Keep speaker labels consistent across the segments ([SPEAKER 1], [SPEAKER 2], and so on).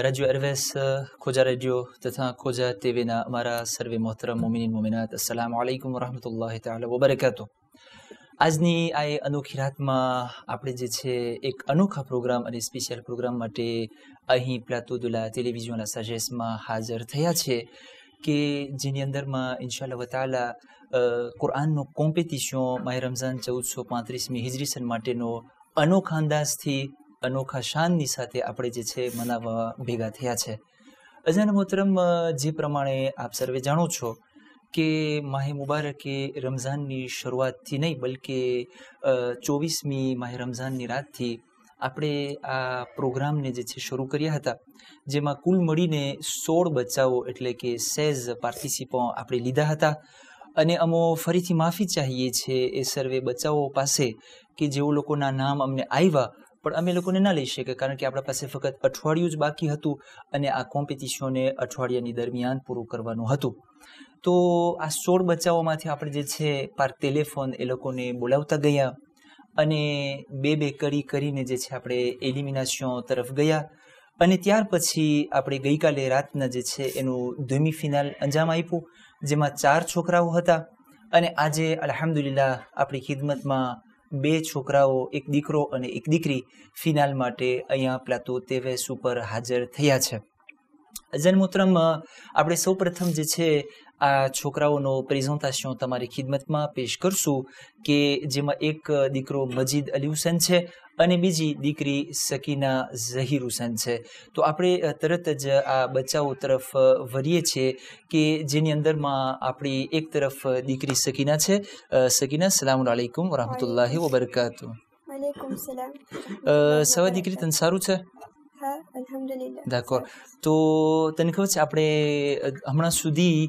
[SPEAKER 1] Radio RVS खोजा radio तथा खोजा टीवीના અમારા સર્વે મોહતરમ મોમિનીન મોમિનાત અસ્સલામુ અલૈકુમ વરહમતુલ્લાહિ તઆલા વબરકાતુહ. આજની આ અનોખી રાતમાં આપણે જે છે એક અનોખા પ્રોગ્રામ અને સ્પેશિયલ પ્રોગ્રામ માટે અહીં પ્લાટોદુલા ટેલિવિઝનના સજેસમાં હાજર થયા છે કે જેની અંદરમાં ઇન્શાઅલ્લાહ તઆલા કુરાનનો કોમ્પિટિશન માહ રમઝાન 1435મી હિજરી સન માટેનો અનોખા અંદાજથી અનોખા શાનની સાથે આપણે જે છે મનાવવા ભેગા થયા છે. અજાન મોહતરમ, જે પ્રમાણે આપ સર્વે જાણો છો કે માહે મુબારકે રમઝાનની શરૂઆતથી નહીં બલકે 24મી માહે રમઝાનની રાતથી આપણે આ પ્રોગ્રામને જે છે શરૂ કર્યા હતા, જેમાં કુલ મળીને 16 બચ્ચાઓ એટલે કે 16 પાર્ટિસિપન્ટ આપણે લીધા હતા. અને અમો ફરીથી માફી ચાહીએ છીએ એ સર્વે બચ્ચાઓ પાસે કે જેઓ લોકોના નામ અમને આવ્યા પણ અમે લોકોને ના લઈ શકીએ, કારણ કે આપણા પાસે ફક્ત અઠવાડિયું જ બાકી હતું અને આ કોમ્પિટિશનને અઠવાડિયાની દરમિયાન પૂરું કરવાનું હતું. તો આ 16 બચ્ચાઓમાંથી આપણે જે છે પાર ટેલિફોન એ લોકોને બોલાવતા ગયા અને બે કરીને જે છે આપણે એલિમિનેશન તરફ ગયા. અને ત્યાર પછી આપણે ગઈકાલે રાતના જે છે એનું ડેમી ફિનાલ અંજામ આપ્યું, જેમાં 4 છોકરાઓ હતા અને આજે અલ્હમ્દુલિલ્લાહ આપણી ખિદમતમાં 2 છોકરાઓ, એક દીકરો અને એક દીકરી ફિનાલ માટે અહીંયા પ્લાટો ટેવેસ ઉપર હાજર થયા છે. અજાન મોહતરમ, આપણે સૌ પ્રથમ જે છે આ છોકરાઓનો પ્રેઝન્ટેશન તમારી ખિદમતમાં પેશ કરશું કે જેમાં એક દીકરો મજીદ અલી હુસૈન છે અને બીજી દીકરી સકીના ઝહીર હુસૈન છે. તો આપણે તરત જ આ બચ્ચાઓ તરફ વળીએ છીએ કે જેની અંદરમાં આપણી એક તરફ દીકરી સકીના છે. સકીના, સલામ અલૈકુમ વરહમતુલ્લાહિ વબરકાતુહ.
[SPEAKER 2] વાલેકુમ સલામ.
[SPEAKER 1] સવા દીકરી, તને સારું છે?
[SPEAKER 2] હા, અલ્હમ્દુલિલ્લાહ.
[SPEAKER 1] d'accord. તો તને ખબર છે આપણે હમણાં સુધી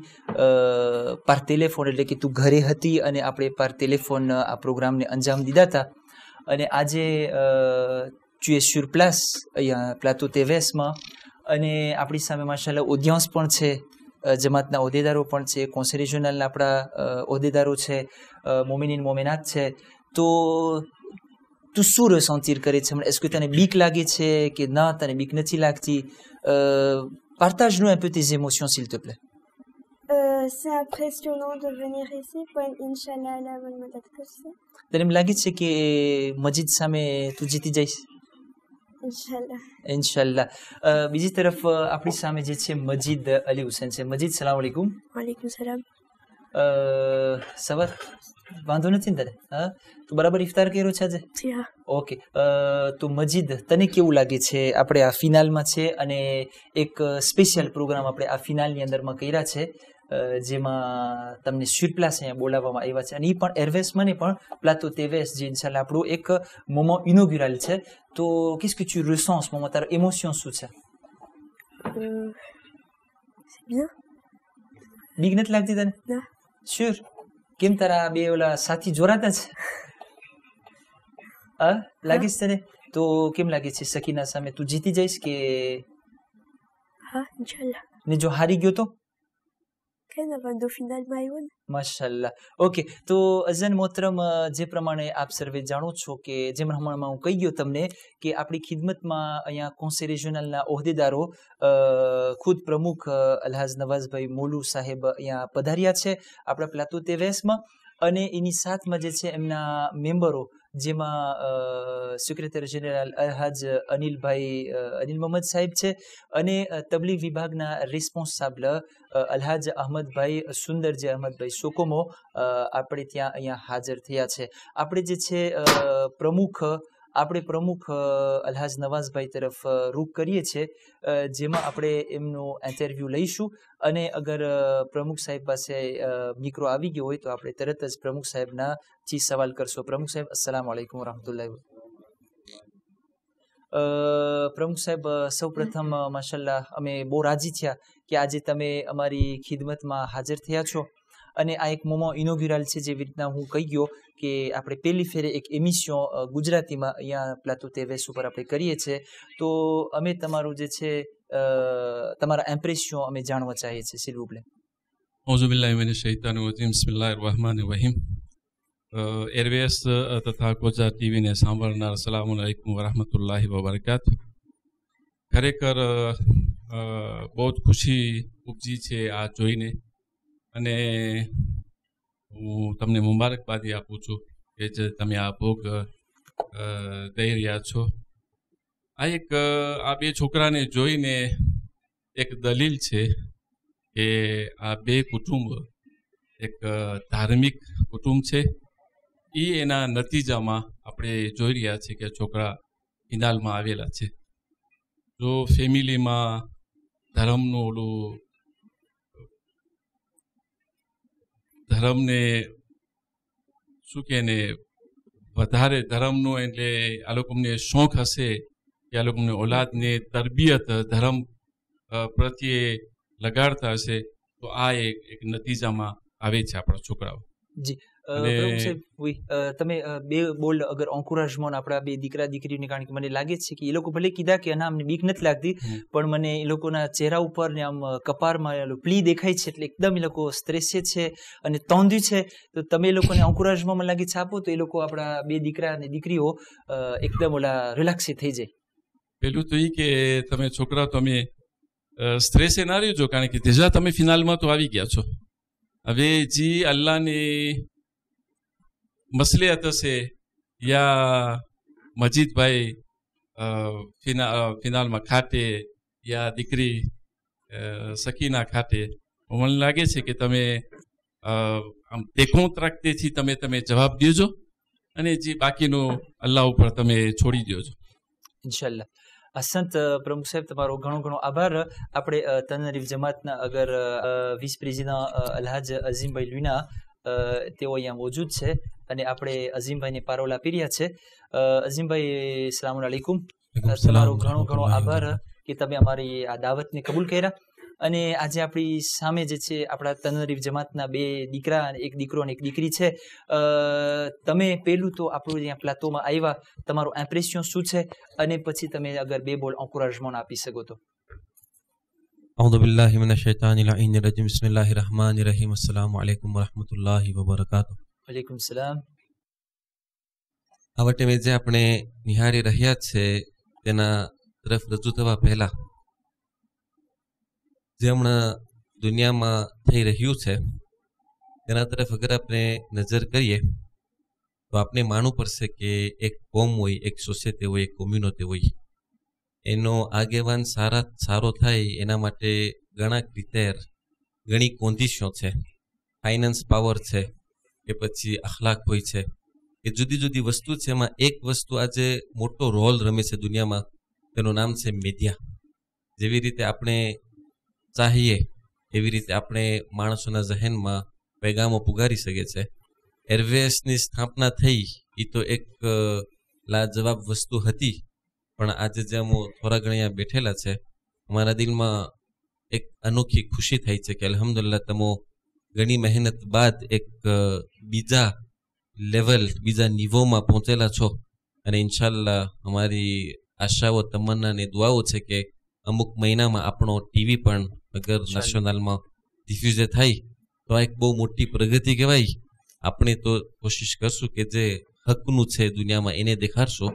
[SPEAKER 1] પાર ટેલિફોન એટલે કે તું ઘરે હતી અને આપણે પાર ટેલિફોન આ પ્રોગ્રામને અંજામ દીધા હતા અને આજે tu es sur place અહીંયા પ્લાટો ટેવેસમાં અને આપણી સામે માશાલ્લાહ ઓડિયન્સ પણ છે, જમાતના હોદ્દેદારો પણ છે, કોન્સેલ રિજનલના આપણા હોદ્દેદારો છે, મોમિનીન મોમિનાત છે. તો તું શું ressentir કરે છે? est-ce que તને બીક લાગે છે કે ના તને બીક નથી લાગતી? Partage-nous un peu tes émotions s'il te plaît.
[SPEAKER 2] C'est impressionnant de venir ici pour Inch'Allah la bonne madad kursi.
[SPEAKER 1] તને એમ લાગે છે કે મજીદ સામે તું જીતી જઈશ?
[SPEAKER 2] Inch'Allah.
[SPEAKER 1] ઇન્શાલ્લાહ. બીજી તરફ આપણી સામે જે છે મજીદ અલી હુસૈન છે. મજીદ, સલામ અલૈકુમ.
[SPEAKER 2] વાલેકુમ સલામ.
[SPEAKER 1] સવાર વાંધો નથી ને તને? હા, તું બરાબર ઇફતાર કર્યો છે આજે?
[SPEAKER 2] જી હા.
[SPEAKER 1] ઓકે. તો મજીદ, તને કેવું લાગે છે? આપણે આ ફિનાલમાં છે અને એક સ્પેશિયલ પ્રોગ્રામ આપણે આ ફિનાલની અંદરમાં કર્યા છે જેમાં તમને surplace અહીંયા બોલાવવામાં આવ્યા છે અને એ પણ એરવેસમાં નહીં પણ પ્લાટો ટેવેસ જે ઇન્શાલ્લાહ આપણું એક મોમેન્ટ ઇનોગ્યુરલ છે. તો qu'est-ce que tu ressens en ce moment? તારો ઇમોશન શું છે?
[SPEAKER 2] C'est bien.
[SPEAKER 1] બીક નથી લાગતી તને?
[SPEAKER 2] ના.
[SPEAKER 1] શ્યોર? કેમ તારા બે ઓલા સાથી જોરાતા છે? હા, લાગે છે તને? તો કેમ લાગે છે સકીના સામે તું જીતી જઈશ કે?
[SPEAKER 2] હા, ઇન્શાલ્લાહ.
[SPEAKER 1] ને જો હારી ગયો તો?
[SPEAKER 2] કેમ વાંધો ફિનાલમાં આવ્યો ને?
[SPEAKER 1] માશાલ્લાહ. ઓકે. તો અઝન મોહતરમ, જે પ્રમાણે આપ સર્વે જાણો છો કે જેમ હમણાં હું કહી ગયો તમને કે આપણી ખિદમતમાં અહીંયા કોન્સેલ રિજનલના હોદ્દેદારો ખુદ પ્રમુખ અલ્હાજ નવાઝભાઈ મોલુ સાહેબ અહીંયા પધાર્યા છે આપણા પ્લાટો ટેવેસમાં અને એની સાથમાં જે છે એમના મેમ્બરો જેમાં સેક્રેટરી જનરલ અલ્હાજ અનિલ મોહમ્મદ સાહેબ છે અને તબલીગ વિભાગના રિસ્પોન્સાબલ અલ્હાજ અહમદભાઈ સુંદરજી અહમદભાઈ સોકોમો આપણે ત્યાં અહીંયા હાજર થયા છે. આપણે જે છે પ્રમુખ અલ્હાજ નવાઝભાઈ તરફ રૂખ કરીએ છીએ જેમાં આપણે એમનું ઇન્ટરવ્યૂ લઈશું અને અગર પ્રમુખ સાહેબ પાસે મિક્રો આવી ગયો હોય તો આપણે તરત જ પ્રમુખ સાહેબના ચીજ સવાલ કરશો. પ્રમુખ સાહેબ, અસ્સલામુ અલૈકુમ વરહમતુલ્લાહિ. પ્રમુખ સાહેબ, સૌપ્રથમ માશાલ્લાહ અમે બહુ રાજી થયા કે આજે તમે અમારી ખિદમતમાં હાજર થયા છો અને આ એક મોમો ઇનોગ્યુરલ છે. જેવી રીતના હું કહી ગયો કે આપણે પહેલી ફેરે એક એમિશન ગુજરાતીમાં અહીંયા પ્લાટો ટેવેસ ઉપર આપણે કરીએ છીએ, તો અમે તમારું જે છે તમારા ઇમ્પ્રેશન અમે જાણવા ચાહીએ છીએ. s'il vous plaît.
[SPEAKER 3] औज़ुबिल्लाहि मिनश शैतानिर रजीम, बिस्मिल्लाहिर रहमानिर रहीम. एयरवेस तथा कोजा टीवीने સાંભળનાર અસલામુ અલૈકુમ વરહમતુલ્લાહિ વબરકાતુહ. ખરેખર બહુ જ ખુશી ઉપજી છે આ જોઈને, અને હું તમને મુબારકબાદી આપું છું કે જે તમે આ ભોગ દઈ રહ્યા છો. આ બે છોકરાને જોઈને એક દલીલ છે કે આ બે કુટુંબ એક ધાર્મિક કુટુંબ છે. એના નતીજામાં આપણે જોઈ રહ્યા છીએ કે છોકરા હિનાલમાં આવેલા છે. જો ફેમિલીમાં ધર્મનું ધર્મને શું કે ને વધારે ધર્મનો એટલે આ લોકોને શોખ હશે કે આ લોકોને ઓલાદને તરબિયત ધર્મ પ્રત્યે લગાડતા હશે, તો આ એક નતીજામાં આવે છે આપણા છોકરાઓ.
[SPEAKER 1] જી પ્રમુખ સાહેબ, તમે બે બોલ અગર એન્કોરેજમેન્ટ આપણા બે દીકરા દીકરીઓને, કારણ કે મને લાગે છે કે એ લોકો ભલે કીધા કે ના અમને બીક નથી લાગતી, પણ મને એ લોકોના ચહેરા ઉપર ને આમ કપારમાં પ્લી દેખાય છે, એટલે એકદમ એ લોકો સ્ટ્રેસે છે અને તોંધ્યું છે. તો તમે એ લોકોને એન્કોરેજમેન્ટ લાગે છે આપો, તો એ લોકો આપણા બે દીકરા અને દીકરીઓ એકદમ ઓલા રિલેક્સી થઈ જાય.
[SPEAKER 3] પેલું તો એ કે તમે છોકરા તમે સ્ટ્રેસે ના રહેજો, કારણ કે déjà તમે ફિનાલમાં તો આવી ગયા છો. હવે જી અલ્લાહની મસલિયત હશે યા મજીદભાઈ ફિનાલમાં ખાતે યા દીકરી સકીના ખાતે, મને લાગે છે કે તમે આમ તેકોતરાકતેથી તમે જવાબ દેજો અને જે બાકીનું અલ્લાહ ઉપર તમે છોડી દેજો
[SPEAKER 1] ઇન્શાલ્લાહ. અસંત પ્રમુખ સાહેબ, તમારો ઘણો આભાર. આપણે તનરીફ જમાતના અગર વિસ પ્રેસિડન્ટ અલહાજ અઝીમભાઈ લુના તેઓ અહીંયા મોજૂદ છે અને આપણે અઝીમભાઈને પારોલ આપી રહ્યા છે. અઝીમભાઈ, અસ્સલામુ અલૈકુમ. તમારો ઘણો આભાર કે તમે અમારી આ દાવતને કબૂલ કર્યા. અને આજે આપણી સામે જે છે આપણા તનરીફ જમાતના બે દીકરા અને એક દીકરો અને એક દીકરી છે. તમે પહેલું તો આપણું અહીંયા પ્લાટોમાં આવ્યા, તમારું ઇમ્પ્રેશન શું છે, અને પછી તમે અગર બે બોલ એન્કોરેજમેન્ટ આપી શકો તો.
[SPEAKER 4] أعوذ بالله من الشيطان اللعين الرجيم بسم الله الرحمن الرحيم السلام عليكم ورحمة الله وبركاته.
[SPEAKER 1] વાલેકુમ સલામ.
[SPEAKER 4] આ વટે જે આપણે નિહાળી રહ્યા છે તેના તરફ રજૂ થવા પહેલા જે હમણાં દુનિયામાં થઈ રહ્યું છે તેના તરફ અગર આપણે નજર કરીએ તો આપણે માનવું પડશે કે એક કોમ હોય, એક સોસાયટી હોય, એક કોમ્યુનિટી હોય, એનો આગેવાન સારો થાય એના માટે ઘણા ક્રિટેર, ઘણી કોન્ડિશનો છે. ફાઇનાન્સ પાવર છે કે પછી અખલાક હોય છે કે જુદી જુદી વસ્તુ છે. એમાં એક વસ્તુ આજે મોટો રોલ રમે છે દુનિયામાં, તેનું નામ છે મીડિયા. જેવી રીતે આપણે ચાહીએ એવી રીતે આપણે માણસોના જહેનમાં પેગામો પુગારી શકે છે. એરવેસની સ્થાપના થઈ એ તો એક લાજવાબ વસ્તુ હતી, પણ આજે જે અમે થોડા ઘણા બેઠેલા છે, અમારા દિલમાં એક અનોખી ખુશી થાય છે કે અલ્હમ્દુલિલ્લાહ તમે ઘણી મહેનત બાદ એક બીજા લેવલ, બીજા નિવોમાં પહોંચેલા છો. અને ઇન્શાલ્લાહ અમારી આશાઓ, તમન્ના અને દુઆઓ છે કે અમુક મહિનામાં આપણો ટીવી પણ અગર નેશનલમાં ડિફ્યુઝ થાય તો આ એક બહુ મોટી પ્રગતિ કહેવાય. આપણે તો કોશિશ કરશું કે જે હકનું છે દુનિયામાં એને દેખાડશું.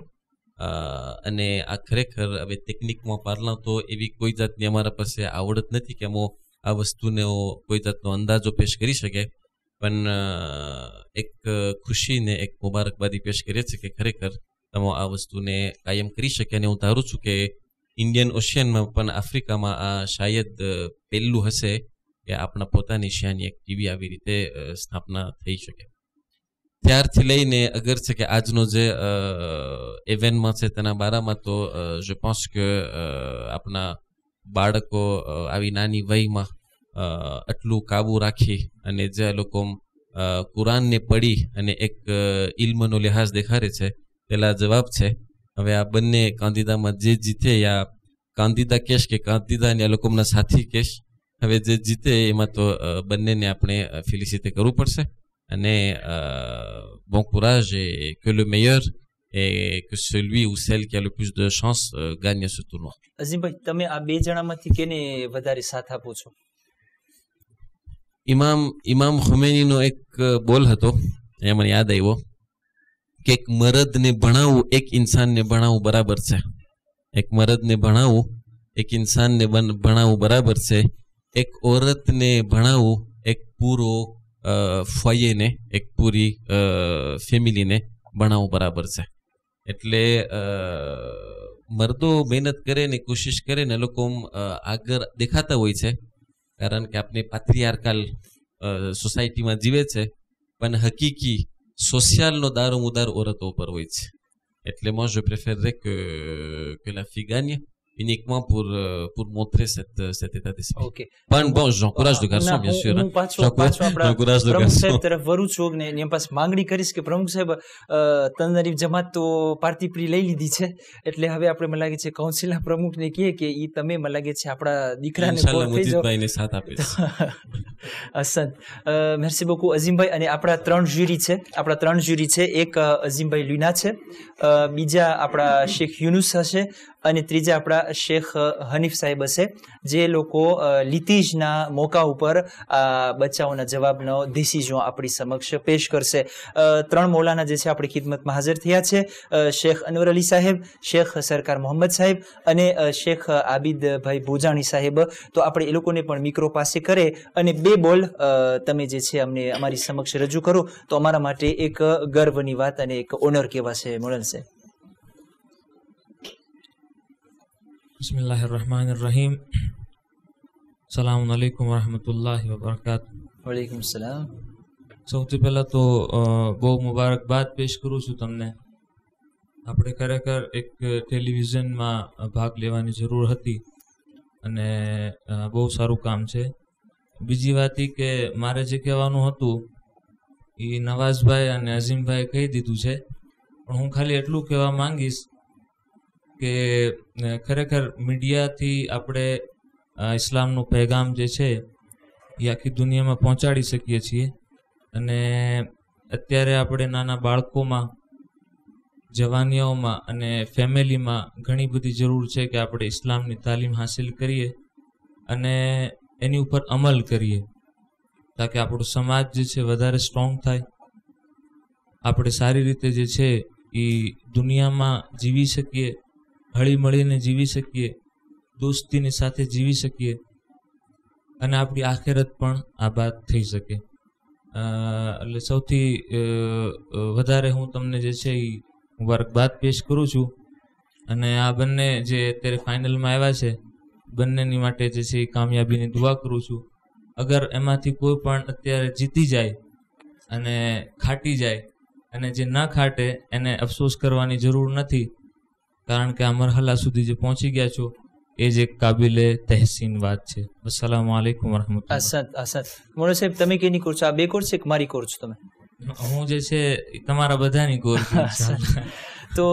[SPEAKER 4] અને આ ખરેખર હવે ટેકનિકમાં પારલા તો એવી કોઈ જાતની અમારા પાસે આવડત નથી કે અમે આ વસ્તુને કોઈ જાતનો અંદાજો પેશ કરી શકે, પણ એક ખુશીને એક મુબારકબાદી પેશ કરીએ છીએ કે ખરેખર તમે આ વસ્તુને કાયમ કરી શકે. અને હું ધારું છું કે ઇન્ડિયન ઓશિયનમાં પણ આફ્રિકામાં આ શાયદ પહેલું હશે કે આપણા પોતાની શિયાની એક ટીવી આવી રીતે સ્થાપના થઈ શકે. ત્યારથી લઈને અગર છે કે આજનો જે ઇવેન્ટમાં છે તેના બારામાં તો જે pense કે આપણા બાળકો આવી નાની વયમાં આટલું કાબુ રાખી અને જે લોકો કુરાનને પઢી અને એક ઇલ્મનો લિહાઝ દેખાડે છે, પેલા જવાબ છે. હવે આ બંને કાંદીદામાં જે જીતે યા કાંદીદા કેશ કે કાંદીદા અને આ લોકોના સાથી કેશ, હવે જે જીતે એમાં તો બંનેને આપણે ફેલિસિટે કરવું પડશે અને bon courage et que le meilleur et que celui ou celle qui a le plus de chance gagne ce tournoi.
[SPEAKER 1] અઝીમભાઈ, તમે આ બે જણામાંથી કેને વધારે સાથ આપો છો?
[SPEAKER 4] ઇમામ ખુમૈનીનો એક બોલ હતો, એ મને યાદ આવ્યો કે એક મરદને ભણાવવું એક ઇન્સાનને ભણાવવું બરાબર છે. એક મરદને ભણાવવું એક ઇન્સાનને ભણાવવું બરાબર છે. એક औरतને ભણાવવું એક પૂરો ફોયેને, એક પૂરી ફેમિલીને ભણાવવું બરાબર છે. એટલે મર્દો મહેનત કરે ને કોશિશ કરે ને લોકો આગળ દેખાતા હોય છે, કારણ કે આપણે પાત્રિયાર્કલ સોસાયટીમાં જીવે છે, પણ હકીકી સોશિયલનો દારોમદાર औरतो પર હોય છે. એટલે moi je préférerais que la fille gagne uniquement pour montrer cet état d'esprit.
[SPEAKER 1] Okay,
[SPEAKER 4] પણ bon, j'encourage le garçon bien sûr.
[SPEAKER 1] હું પાછો આપણા
[SPEAKER 4] j'encourage le
[SPEAKER 1] પ્રમુખ સાહેબ
[SPEAKER 4] garçon.
[SPEAKER 1] તરફ વરું છું ને એની પાસે માંગણી કરીશ કે પ્રમુખ સાહેબ, તનરીફ જમાત તો પાર્ટી પ્રી લઈ લીધી છે, એટલે હવે આપણે મને લાગે છે કાઉન્સિલના પ્રમુખને કહીએ કે ઈ તમે મને લાગે છે આપણા દીકરાને
[SPEAKER 4] ઇન્શાલ્લાહ
[SPEAKER 1] કોલ થઈ જાઓ.
[SPEAKER 4] મુજીદભાઈને સાથ આપીશ.
[SPEAKER 1] અસન, મેર્સી બકુ અઝીમભાઈ. અને આપણા ત્રણ જ્યુરી છે. એક અઝીમભાઈ લુના છે, બીજા આપણા શેખ યુનુસ હશે અને ત્રીજા આપણા શેખ હનીફ સાહેબ હશે, જે લોકો લિતીજના મોકા ઉપર બચ્ચાઓના જવાબનો ડિસિઝન આપણી સમક્ષ પેશ કરશે. ત્રણ મૌલાના જે છે આપણી ખિદમતમાં હાજર થયા છે, શેખ અનવર અલી સાહેબ, શેખ સરકાર મોહમ્મદ સાહેબ અને શેખ આબિદભાઈ ભોજાણી સાહેબ. તો આપણે એ લોકોને પણ મિક્રો પાસે કરે અને બે બોલ તમે જે છે અમને અમારી સમક્ષ રજૂ કરો, તો અમારા માટે એક ગર્વની વાત અને એક ઓનર કહેવાશે. મળશે.
[SPEAKER 5] બિસ્મિલ્લાહિર્રહમાનિર્રહીમ. સલામુ અલૈકુમ વરહમતુલ્લાહિ વબરકાતુહ.
[SPEAKER 1] વાલેકુમ સલામ.
[SPEAKER 5] સૌથી પહેલાં તો બહુ મુબારકબાદ પેશ કરું છું તમને. આપણે ખરેખર એક ટેલિવિઝનમાં ભાગ લેવાની જરૂર હતી અને બહુ સારું કામ છે. બીજી વાત એ કે મારે જે કહેવાનું હતું એ નવાઝભાઈ અને અઝીમભાઈ કહી દીધું છે, પણ હું ખાલી એટલું કહેવા માંગીશ કે ખરેખર મીડિયાથી આપણે ઇસ્લામનું પૈગામ જે છે એ આખી દુનિયામાં પહોંચાડી શકીએ છીએ. અને અત્યારે આપણે નાના બાળકોમાં, જવાનિયાઓમાં અને ફેમિલીમાં ઘણી બધી જરૂર છે કે આપણે ઇસ્લામની તાલીમ હાસિલ કરીએ અને એની ઉપર અમલ કરીએ, તાકે આપણો સમાજ જે છે વધારે સ્ટ્રોંગ થાય, આપણે સારી રીતે જે છે એ દુનિયામાં જીવી શકીએ, હળી મળીને જીવી શકીએ, દોસ્તીની સાથે જીવી શકીએ અને આપણી આખેરત પણ આબાદ થઈ શકે. એટલે સૌથી વધારે હું તમને જે છે એ મુબારકબાદ પેશ કરું છું. અને આ બંને જે અત્યારે ફાઇનલમાં આવ્યા છે, બંનેની માટે જે છે એ કામયાબીની દુઆ કરું છું. અગર એમાંથી કોઈ પણ અત્યારે જીતી જાય અને ખાટી જાય, અને જે ના ખાટે એને અફસોસ કરવાની જરૂર નથી, કારણ કે આ મરહલા સુધી જે પહોંચી ગયા છો એ જ એક કાબિલે તહેસીન વાત છે. અસ્સલામુ અલૈકુમ વરહમતુલ્લાહ.
[SPEAKER 1] અસદ મોડો સાહેબ, તમે કેની કોર છો? આ બે કોર છે કે મારી કોર છો તમે?
[SPEAKER 5] હું જે છે તમારા બધાની કોર છું.
[SPEAKER 1] તો